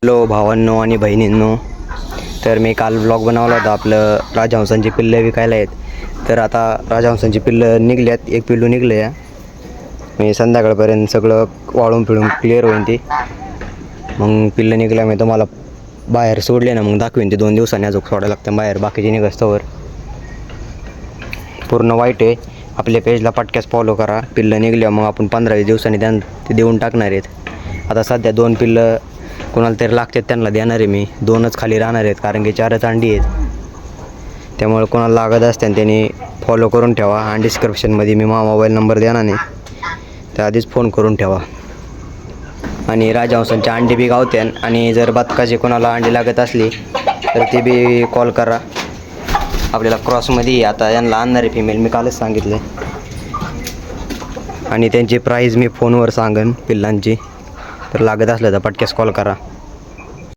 Hello भावांनो आणि बहिणींनो, तर मी काल ब्लॉग बनवला होता. आपलं राजहंसांची पिल्लं विकायला आहेत. तर आता राजहंसांची पिल्लं निघल्यात, एक पिल्लू निघलं आहे. मी संध्याकाळपर्यंत सगळं वाळून पिळून क्लिअर होईन ती. मग पिल्लं निघल्या मी तुम्हाला बाहेर सोडले ना, मग दाखवीन ते 2 दिवसांनी अजून सोडायला लागतं बाहेर. बाकीचे निघस्तवर पूर्ण वाईट आहे. आपल्या पेजला पटक्यास फॉलो करा. पिल्लं निघल्या मग आपण 15-20 दिवसांनी ते देऊन टाकणार आहेत. आता सध्या 2 पिल्लं कोणाला तरी लागतात त्यांना देणार आहे मी. 2च खाली राहणार आहेत कारण की 4च अंडी आहेत. त्यामुळे कोणाला लागत असते त्यांनी फॉलो करून ठेवा. आणि डिस्क्रिप्शनमध्ये मी मोबाईल नंबर देणार नाही, त्याआधीच फोन करून ठेवा. आणि राजहंसांचे अंडे बी गावत्यान. आणि जर बदकाचे कोणाला अंडी लागत असली तर ते बी कॉल करा. आपल्याला क्रॉसमध्ये आता यांना आणणार आहे फिमेल, मी कालच सांगितले. आणि त्यांची प्राईज मी फोनवर सांगेन पिल्लांची. तर लागत असलं तर पटक्यास कॉल करा.